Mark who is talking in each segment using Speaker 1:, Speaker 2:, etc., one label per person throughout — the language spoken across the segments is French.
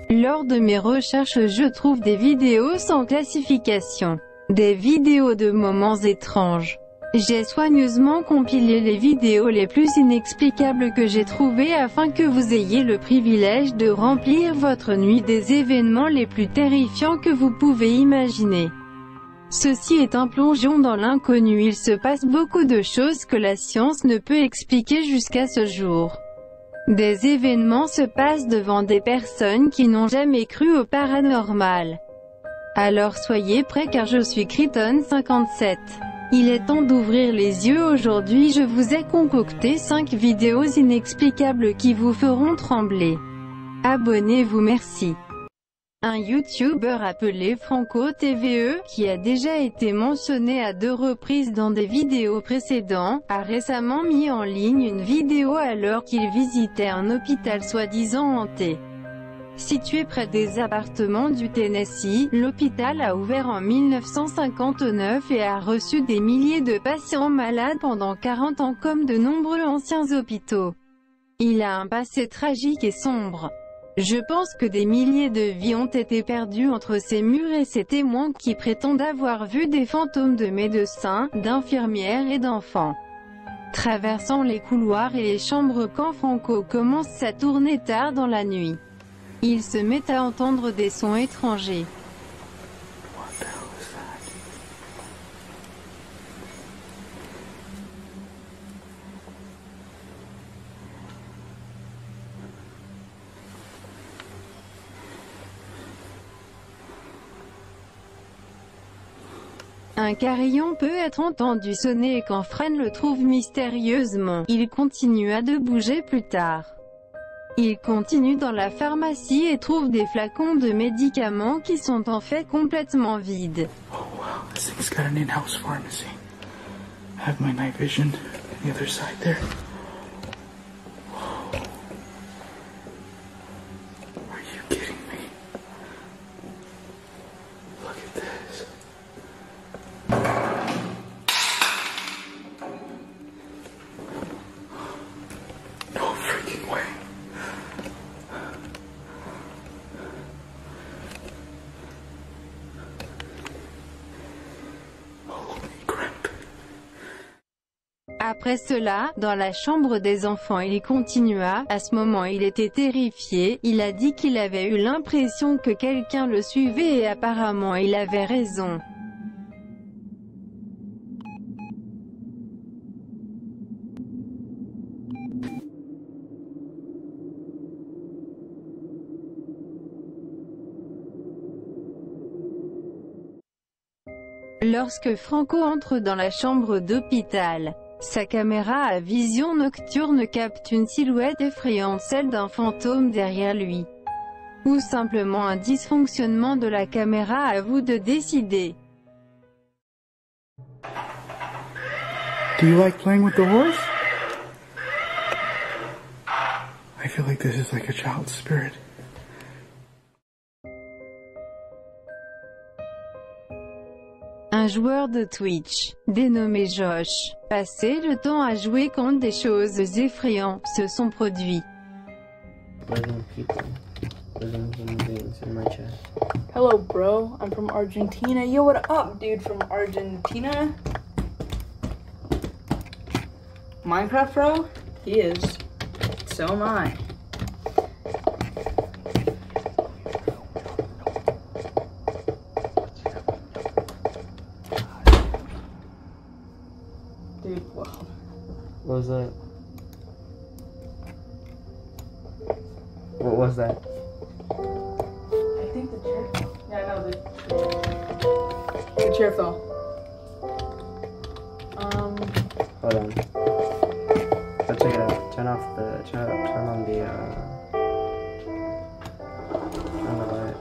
Speaker 1: Lors de mes recherches je trouve des vidéos sans classification. Des vidéos de moments étranges. J'ai soigneusement compilé les vidéos les plus inexplicables que j'ai trouvées afin que vous ayez le privilège de remplir votre nuit des événements les plus terrifiants que vous pouvez imaginer. Ceci est un plongeon dans l'inconnu. Il se passe beaucoup de choses que la science ne peut expliquer jusqu'à ce jour. Des événements se passent devant des personnes qui n'ont jamais cru au paranormal. Alors soyez prêts car je suis Kryton57. Il est temps d'ouvrir les yeux. Aujourd'hui je vous ai concocté 5 vidéos inexplicables qui vous feront trembler. Abonnez-vous, merci. Un YouTuber appelé Franco TVE, qui a déjà été mentionné à 2 reprises dans des vidéos précédentes, a récemment mis en ligne une vidéo alors qu'il visitait un hôpital soi-disant hanté. Situé près des appartements du Tennessee, l'hôpital a ouvert en 1959 et a reçu des milliers de patients malades pendant 40 ans comme de nombreux anciens hôpitaux. Il a un passé tragique et sombre. Je pense que des milliers de vies ont été perdues entre ces murs et ces témoins qui prétendent avoir vu des fantômes de médecins, d'infirmières et d'enfants. Traversant les couloirs et les chambres quand Franco commence sa tournée tard dans la nuit. Il se met à entendre des sons étrangers. Un carillon peut être entendu sonner et quand Fran le trouve mystérieusement, il continua de bouger plus tard. Il continue dans la pharmacie et trouve des flacons de médicaments qui sont en fait complètement vides.
Speaker 2: Oh wow, this thing's got an in-house pharmacy. I have my night vision on the other side there. Whoa. Are you kidding me? Look at this. No freaking way.
Speaker 1: Après cela, dans la chambre des enfants il continua. À ce moment il était terrifié. Il a dit qu'il avait eu l'impression que quelqu'un le suivait et apparemment il avait raison. Lorsque Franco entre dans la chambre d'hôpital, sa caméra à vision nocturne capte une silhouette effrayante, celle d'un fantôme derrière lui. Ou simplement un dysfonctionnement de la caméra, à vous de décider.
Speaker 2: Do you like playing with the horse? I feel like this is like a child's spirit.
Speaker 1: Un joueur de Twitch, dénommé Josh, passait le temps à jouer quand des choses effrayantes se sont produites.
Speaker 3: Hello bro, I'm from Argentina. Yo, what up dude from Argentina? Minecraft bro? He is. So am I. Dude, wow.
Speaker 4: What was that? What was that?
Speaker 3: I think the chair fell. Yeah, no, the chair fell.
Speaker 4: Hold on. Let's check it out. Turn on the light.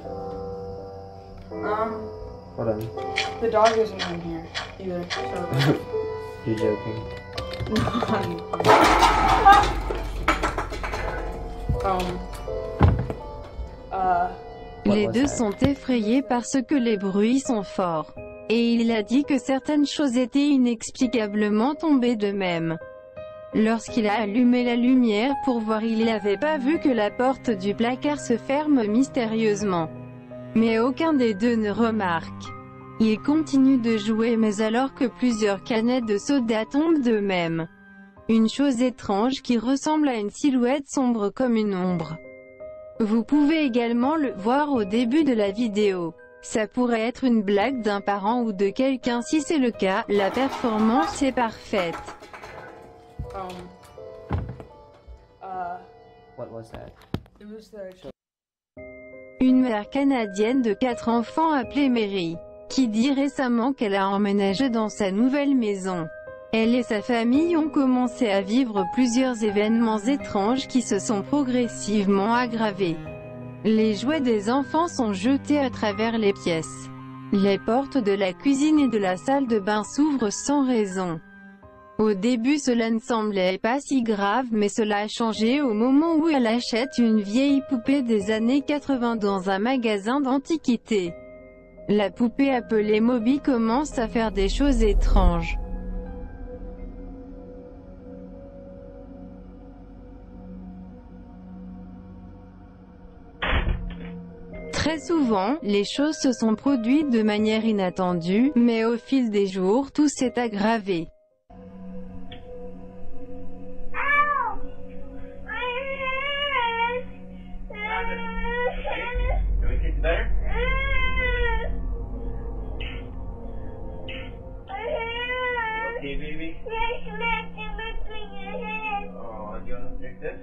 Speaker 4: Hold on.
Speaker 3: The dog isn't in here either, so.
Speaker 4: You're joking.
Speaker 1: Les deux sont effrayés parce que les bruits sont forts. Et il a dit que certaines choses étaient inexplicablement tombées d'eux-mêmes. Lorsqu'il a allumé la lumière pour voir, il n'avait pas vu que la porte du placard se ferme mystérieusement. Mais aucun des deux ne remarque. Il continue de jouer, mais alors que plusieurs canettes de soda tombent d'eux-mêmes. Une chose étrange qui ressemble à une silhouette sombre comme une ombre. Vous pouvez également le voir au début de la vidéo. Ça pourrait être une blague d'un parent ou de quelqu'un. Si c'est le cas, la performance est parfaite.
Speaker 4: What was that?
Speaker 3: It was the
Speaker 1: Une mère canadienne de 4 enfants appelée Mary, qui dit récemment qu'elle a emménagé dans sa nouvelle maison. Elle et sa famille ont commencé à vivre plusieurs événements étranges qui se sont progressivement aggravés. Les jouets des enfants sont jetés à travers les pièces. Les portes de la cuisine et de la salle de bain s'ouvrent sans raison. Au début cela ne semblait pas si grave, mais cela a changé au moment où elle achète une vieille poupée des années 80 dans un magasin d'antiquités. La poupée appelée Moby commence à faire des choses étranges. Très souvent, les choses se sont produites de manière inattendue, mais au fil des jours tout s'est aggravé.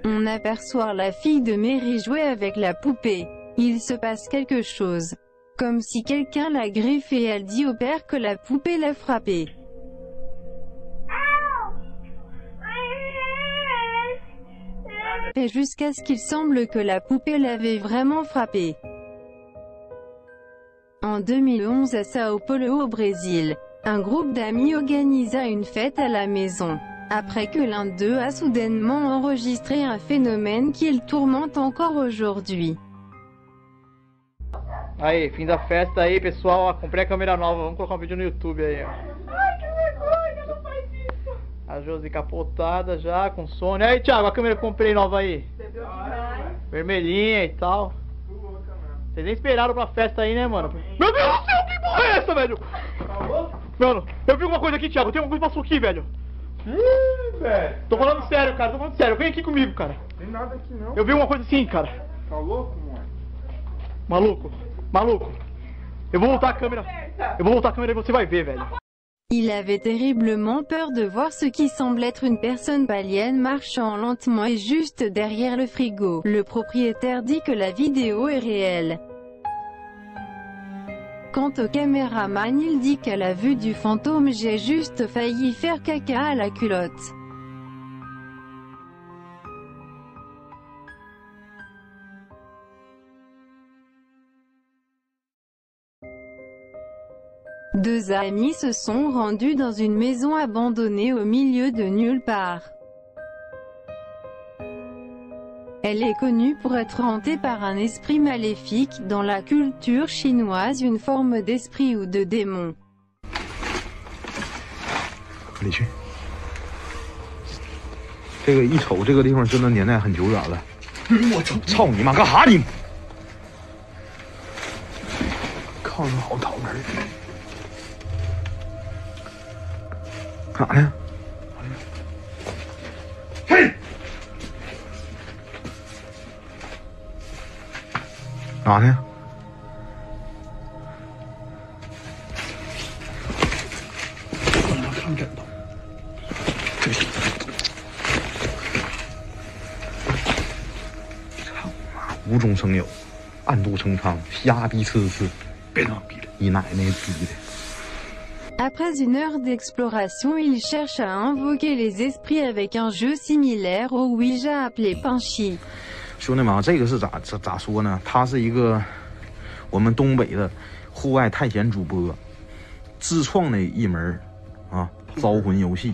Speaker 1: On aperçoit la fille de Mary jouer avec la poupée. Il se passe quelque chose. Comme si quelqu'un la griffe et elle dit au père que la poupée l'a frappée. Et jusqu'à ce qu'il semble que la poupée l'avait vraiment frappée. En 2011 à Sao Paulo au Brésil, un groupe d'amis organisa une fête à la maison. Après que l'un d'eux a soudainement enregistré un phénomène qui le tourmente encore aujourd'hui.
Speaker 5: Aí, fim da festa aí, pessoal, ó, comprei a câmera nova, vamos colocar um vídeo no YouTube aí, ó.
Speaker 3: Ai, que vergonha, não faz isso.
Speaker 5: A Josi capotada já, com sono. E aí, Thiago, a câmera que eu comprei nova aí.
Speaker 3: Bebeu demais.
Speaker 5: Vermelhinha e tal. Vocês nem esperaram pra festa aí, né, mano? Meu Deus do céu, que porra é essa, velho? Mano, eu vi alguma coisa aqui, Thiago, tem alguma coisa que passou aqui, velho.
Speaker 6: Ih, velho.
Speaker 5: Tô falando sério, cara, tô falando sério, vem aqui comigo, cara.
Speaker 6: Tem nada aqui não.
Speaker 5: Eu vi uma coisa assim, cara.
Speaker 6: Tá louco, mano?
Speaker 5: Maluco, maluco. Eu vou voltar a câmera. Eu vou voltar a câmera e você vai ver, velho.
Speaker 1: Il avait terriblement peur de voir ce qui semble être une personne païenne marchant lentement et juste derrière le frigo. Le propriétaire dit que la vidéo est réelle. Quant au caméraman, il dit qu'à la vue du fantôme, j'ai juste failli faire caca à la culotte. Deux amis se sont rendus dans une maison abandonnée au milieu de nulle part. Elle est connue pour être hantée par un esprit maléfique, dans la culture chinoise une forme d'esprit ou de démon.
Speaker 6: 里去。这个一瞅，这个地方真的年代很久远了。我操你妈，干哈你？炕上好讨人。干啥呢？嘿！干啥呢？我他妈看枕头。操妈！无中生有，暗度陈仓，瞎逼呲呲，别他妈逼了，你奶奶逼的！
Speaker 1: Après une heure d'exploration, il cherche à invoquer les esprits avec un jeu similaire au Ouija appelé Panchi.
Speaker 6: 兄弟们啊，这个是咋说呢？他是一个我们东北的户外探险主播自创的一门啊招魂游戏，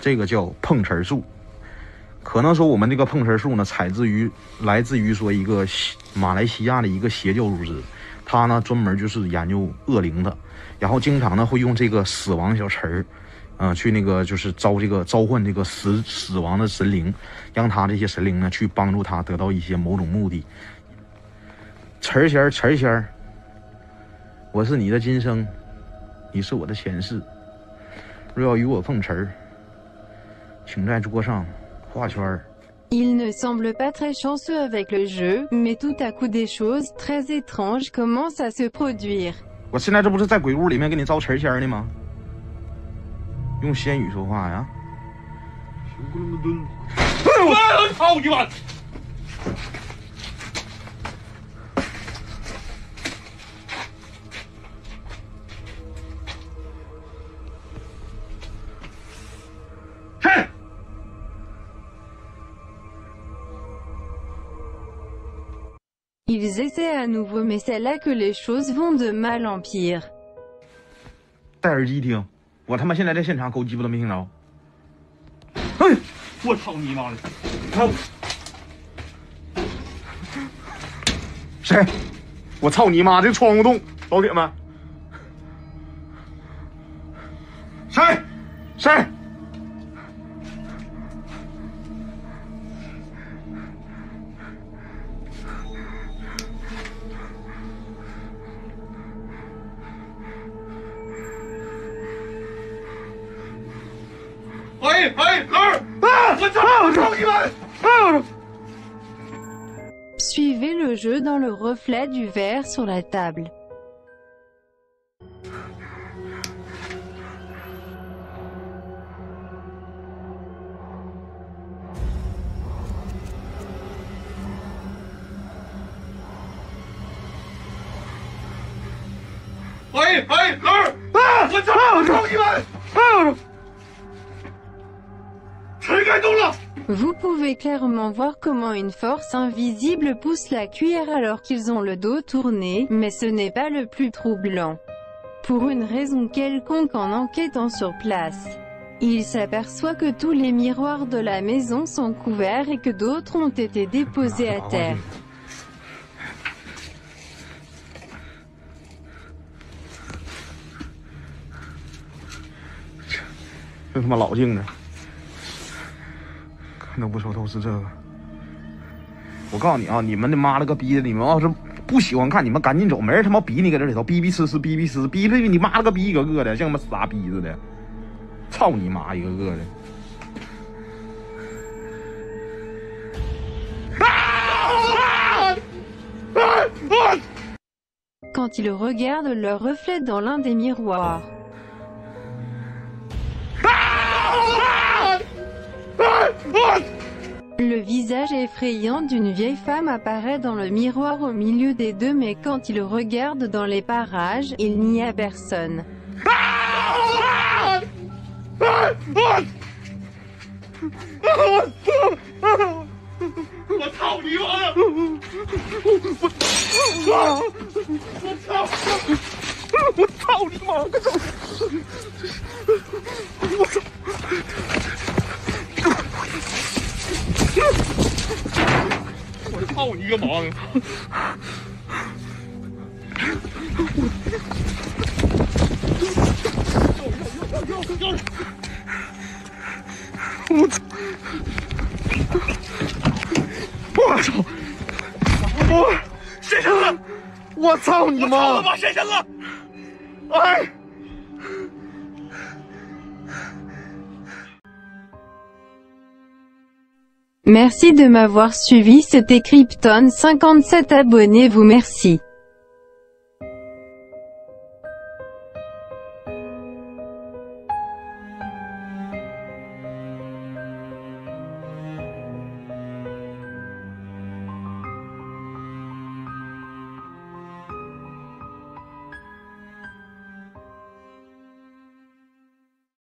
Speaker 6: 这个叫碰瓷术。可能说我们这个碰瓷术呢，来自于说一个马来西亚的一个邪教组织，他呢专门就是研究恶灵的。 然后经常呢会用这个死亡小词儿，去那个就是召唤这个死亡的神灵，让他这些神灵呢去帮助他得到一些某种目的。词仙儿，我是你的今生，你是我的前世，若要与我碰瓷儿，请在桌上画圈儿。
Speaker 1: Il ne semble pas très chanceux avec le jeu, mais tout à coup des choses très étranges commencent à se produire.
Speaker 6: 我现在这不是在鬼屋里面给你招词仙呢吗？用仙语说话呀！
Speaker 5: 我操你妈！嘿！
Speaker 1: Ils essaient à nouveau, mais c'est là que les choses vont de mal en pire.
Speaker 6: 戴耳机听，我他妈现在在现场，狗鸡巴都没听着。哎，
Speaker 5: 我操你妈的！
Speaker 6: 谁？我操你妈！这个窗户洞，老铁们，谁？谁？Suivez
Speaker 1: le jeu dans le reflet du verre sur la table. Vous pouvez clairement voir comment une force invisible pousse la cuillère alors qu'ils ont le dos tourné, mais ce n'est pas le plus troublant. Pour une raison quelconque, en enquêtant sur place, il s'aperçoit que tous les miroirs de la maison sont couverts et que d'autres ont été déposés à terre.
Speaker 6: 这他妈老净着，看都不说都是这个。我告诉你啊，你们的妈了个逼的！你们要是不喜欢看，你们赶紧走，没人他妈逼你搁这里头逼逼呲呲逼逼呲逼逼你妈了个逼一个个的，像他妈傻逼似的，操你妈一个个的！
Speaker 1: Quand ils regardent leur reflet dans l'un des miroirs. Le visage effrayant d'une vieille femme apparaît dans le miroir au milieu des deux, mais quand ils regardent dans les parages, il n'y a personne. Merci de m'avoir suivi, c'était Krypton 57, abonnez-vous, merci.